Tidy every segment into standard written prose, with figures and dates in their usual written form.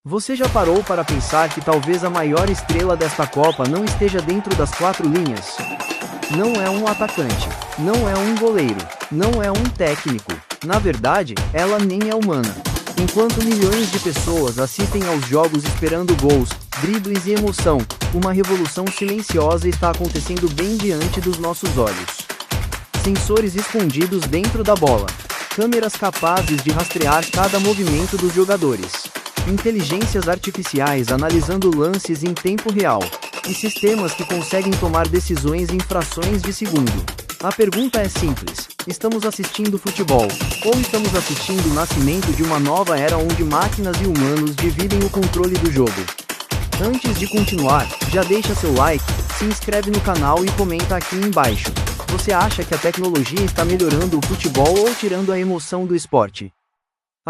Você já parou para pensar que talvez a maior estrela desta Copa não esteja dentro das quatro linhas? Não é um atacante, não é um goleiro, não é um técnico. Na verdade, ela nem é humana. Enquanto milhões de pessoas assistem aos jogos esperando gols, dribles e emoção, uma revolução silenciosa está acontecendo bem diante dos nossos olhos. Sensores escondidos dentro da bola. Câmeras capazes de rastrear cada movimento dos jogadores. Inteligências artificiais analisando lances em tempo real. E sistemas que conseguem tomar decisões em frações de segundo. A pergunta é simples: estamos assistindo futebol, ou estamos assistindo o nascimento de uma nova era onde máquinas e humanos dividem o controle do jogo? Antes de continuar, já deixa seu like, se inscreve no canal e comenta aqui embaixo. Você acha que a tecnologia está melhorando o futebol ou tirando a emoção do esporte?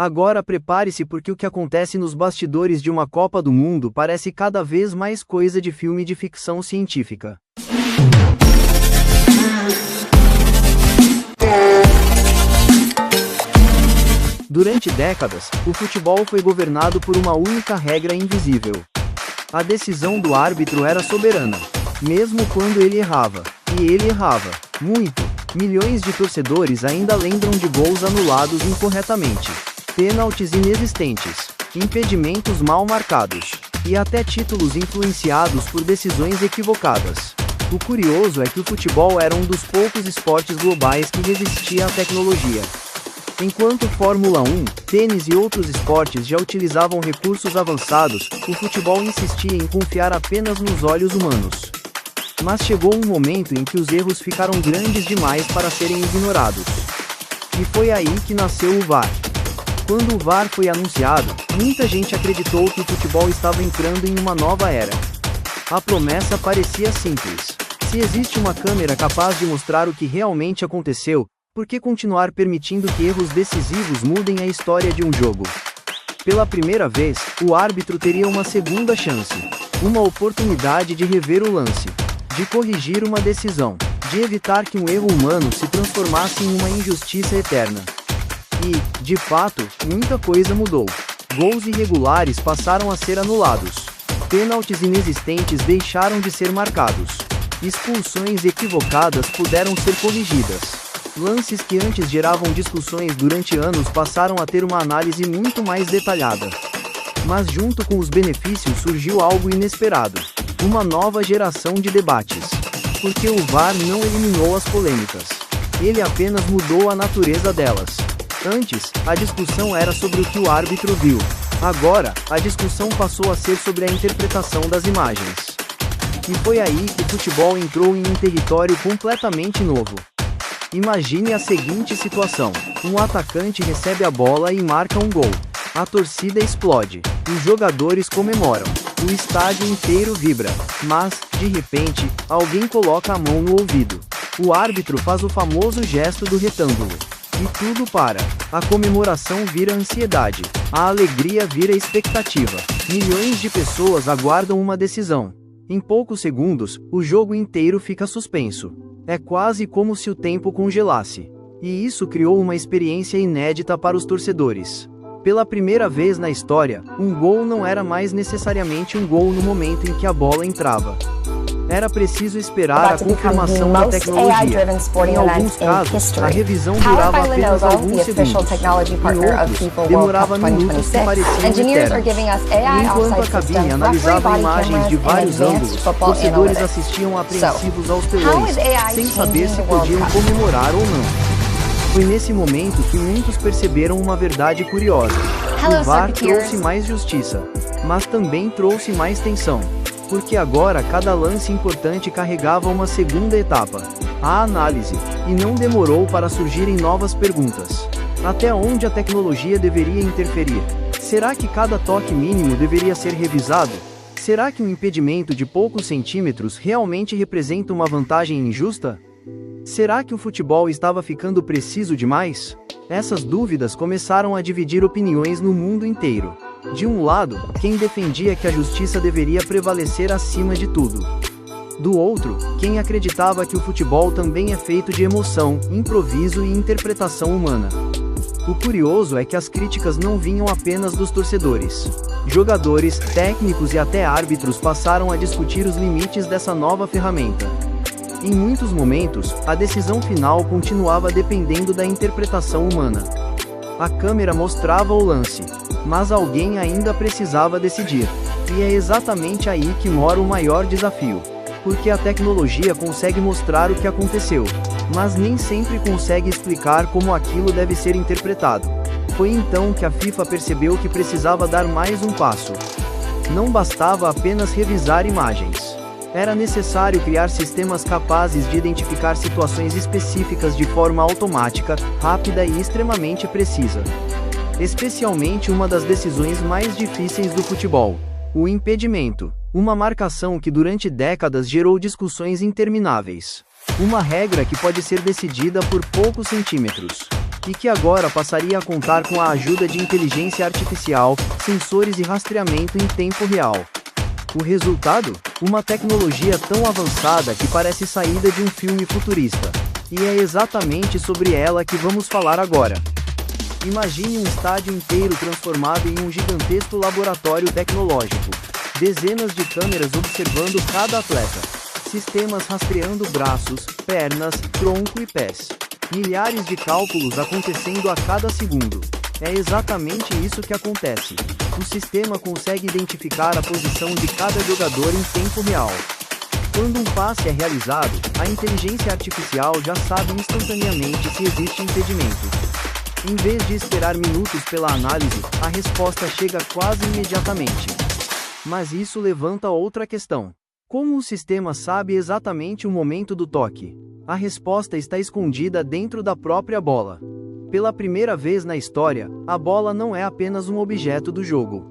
Agora prepare-se porque o que acontece nos bastidores de uma Copa do Mundo parece cada vez mais coisa de filme de ficção científica. Durante décadas, o futebol foi governado por uma única regra invisível. A decisão do árbitro era soberana, mesmo quando ele errava. E ele errava muito. Milhões de torcedores ainda lembram de gols anulados incorretamente, pênaltis inexistentes, impedimentos mal marcados, e até títulos influenciados por decisões equivocadas. O curioso é que o futebol era um dos poucos esportes globais que resistia à tecnologia. Enquanto Fórmula 1, tênis e outros esportes já utilizavam recursos avançados, o futebol insistia em confiar apenas nos olhos humanos. Mas chegou um momento em que os erros ficaram grandes demais para serem ignorados. E foi aí que nasceu o VAR. Quando o VAR foi anunciado, muita gente acreditou que o futebol estava entrando em uma nova era. A promessa parecia simples. Se existe uma câmera capaz de mostrar o que realmente aconteceu, por que continuar permitindo que erros decisivos mudem a história de um jogo? Pela primeira vez, o árbitro teria uma segunda chance. Uma oportunidade de rever o lance, de corrigir uma decisão, de evitar que um erro humano se transformasse em uma injustiça eterna. E, de fato, muita coisa mudou. Gols irregulares passaram a ser anulados. Pênaltis inexistentes deixaram de ser marcados. Expulsões equivocadas puderam ser corrigidas. Lances que antes geravam discussões durante anos passaram a ter uma análise muito mais detalhada. Mas junto com os benefícios surgiu algo inesperado. Uma nova geração de debates. Porque o VAR não eliminou as polêmicas. Ele apenas mudou a natureza delas. Antes, a discussão era sobre o que o árbitro viu. Agora, a discussão passou a ser sobre a interpretação das imagens. E foi aí que o futebol entrou em um território completamente novo. Imagine a seguinte situação: um atacante recebe a bola e marca um gol. A torcida explode. Os jogadores comemoram. O estádio inteiro vibra. Mas, de repente, alguém coloca a mão no ouvido. O árbitro faz o famoso gesto do retângulo. E tudo para. A comemoração vira ansiedade. A alegria vira expectativa. Milhões de pessoas aguardam uma decisão. Em poucos segundos, o jogo inteiro fica suspenso. É quase como se o tempo congelasse. E isso criou uma experiência inédita para os torcedores. Pela primeira vez na história, um gol não era mais necessariamente um gol no momento em que a bola entrava. Era preciso esperar a confirmação da tecnologia. Em alguns casos, a revisão durava apenas alguns segundos. Em outros, demorava minutos que pareciam eternos. E enquanto a cabine analisava imagens de vários ângulos, torcedores assistiam apreensivos aos telões, sem saber se podiam comemorar ou não. Foi nesse momento que muitos perceberam uma verdade curiosa. O VAR trouxe mais justiça, mas também trouxe mais tensão. Porque agora cada lance importante carregava uma segunda etapa, a análise, e não demorou para surgirem novas perguntas. Até onde a tecnologia deveria interferir? Será que cada toque mínimo deveria ser revisado? Será que um impedimento de poucos centímetros realmente representa uma vantagem injusta? Será que o futebol estava ficando preciso demais? Essas dúvidas começaram a dividir opiniões no mundo inteiro. De um lado, quem defendia que a justiça deveria prevalecer acima de tudo. Do outro, quem acreditava que o futebol também é feito de emoção, improviso e interpretação humana. O curioso é que as críticas não vinham apenas dos torcedores. Jogadores, técnicos e até árbitros passaram a discutir os limites dessa nova ferramenta. Em muitos momentos, a decisão final continuava dependendo da interpretação humana. A câmera mostrava o lance, mas alguém ainda precisava decidir. E é exatamente aí que mora o maior desafio. Porque a tecnologia consegue mostrar o que aconteceu, mas nem sempre consegue explicar como aquilo deve ser interpretado. Foi então que a FIFA percebeu que precisava dar mais um passo. Não bastava apenas revisar imagens. Era necessário criar sistemas capazes de identificar situações específicas de forma automática, rápida e extremamente precisa. Especialmente uma das decisões mais difíceis do futebol: o impedimento. Uma marcação que durante décadas gerou discussões intermináveis. Uma regra que pode ser decidida por poucos centímetros. E que agora passaria a contar com a ajuda de inteligência artificial, sensores e rastreamento em tempo real. O resultado? Uma tecnologia tão avançada que parece saída de um filme futurista. E é exatamente sobre ela que vamos falar agora. Imagine um estádio inteiro transformado em um gigantesco laboratório tecnológico. Dezenas de câmeras observando cada atleta. Sistemas rastreando braços, pernas, tronco e pés. Milhares de cálculos acontecendo a cada segundo. É exatamente isso que acontece. O sistema consegue identificar a posição de cada jogador em tempo real. Quando um passe é realizado, a inteligência artificial já sabe instantaneamente se existe impedimento. Em vez de esperar minutos pela análise, a resposta chega quase imediatamente. Mas isso levanta outra questão. Como o sistema sabe exatamente o momento do toque? A resposta está escondida dentro da própria bola. Pela primeira vez na história, a bola não é apenas um objeto do jogo.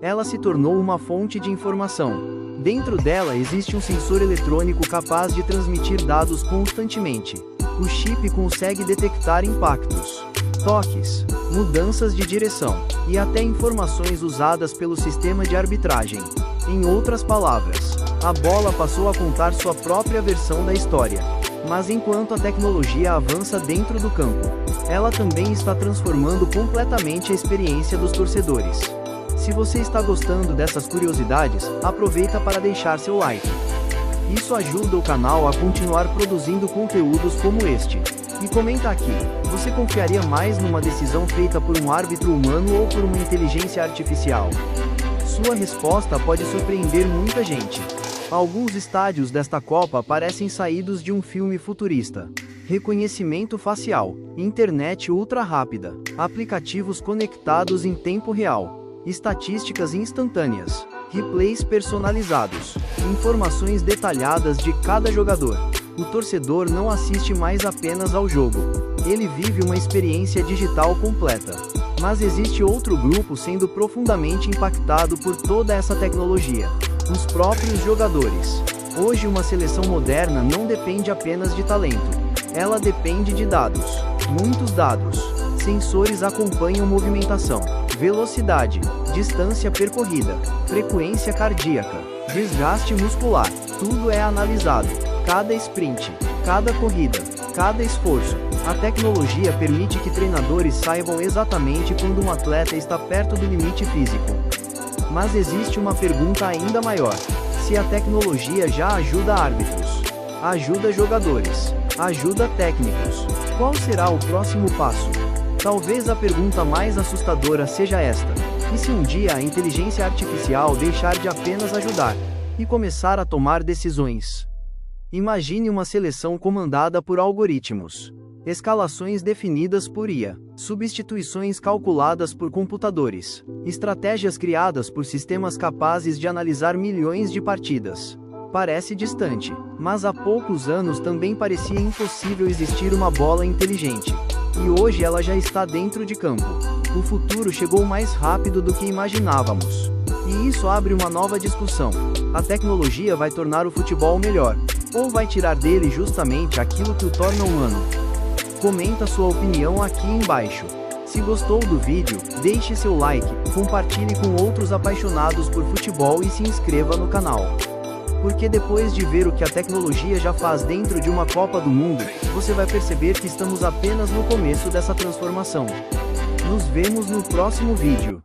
Ela se tornou uma fonte de informação. Dentro dela existe um sensor eletrônico capaz de transmitir dados constantemente. O chip consegue detectar impactos, toques, mudanças de direção, e até informações usadas pelo sistema de arbitragem. Em outras palavras, a bola passou a contar sua própria versão da história. Mas enquanto a tecnologia avança dentro do campo, ela também está transformando completamente a experiência dos torcedores. Se você está gostando dessas curiosidades, aproveita para deixar seu like. Isso ajuda o canal a continuar produzindo conteúdos como este. E comenta aqui, você confiaria mais numa decisão feita por um árbitro humano ou por uma inteligência artificial? Sua resposta pode surpreender muita gente. Alguns estádios desta Copa parecem saídos de um filme futurista. Reconhecimento facial, internet ultra rápida, aplicativos conectados em tempo real, estatísticas instantâneas, replays personalizados, informações detalhadas de cada jogador. O torcedor não assiste mais apenas ao jogo. Ele vive uma experiência digital completa. Mas existe outro grupo sendo profundamente impactado por toda essa tecnologia: os próprios jogadores. Hoje uma seleção moderna não depende apenas de talento. Ela depende de dados. Muitos dados. Sensores acompanham movimentação, velocidade, distância percorrida, frequência cardíaca, desgaste muscular. Tudo é analisado. Cada sprint, cada corrida, cada esforço. A tecnologia permite que treinadores saibam exatamente quando um atleta está perto do limite físico. Mas existe uma pergunta ainda maior: se a tecnologia já ajuda árbitros, ajuda jogadores, ajuda técnicos, qual será o próximo passo? Talvez a pergunta mais assustadora seja esta: e se um dia a inteligência artificial deixar de apenas ajudar e começar a tomar decisões? Imagine uma seleção comandada por algoritmos, escalações definidas por IA, substituições calculadas por computadores, estratégias criadas por sistemas capazes de analisar milhões de partidas. Parece distante, mas há poucos anos também parecia impossível existir uma bola inteligente. E hoje ela já está dentro de campo. O futuro chegou mais rápido do que imaginávamos. E isso abre uma nova discussão. A tecnologia vai tornar o futebol melhor, ou vai tirar dele justamente aquilo que o torna humano? Comenta sua opinião aqui embaixo. Se gostou do vídeo, deixe seu like, compartilhe com outros apaixonados por futebol e se inscreva no canal. Porque depois de ver o que a tecnologia já faz dentro de uma Copa do Mundo, você vai perceber que estamos apenas no começo dessa transformação. Nos vemos no próximo vídeo.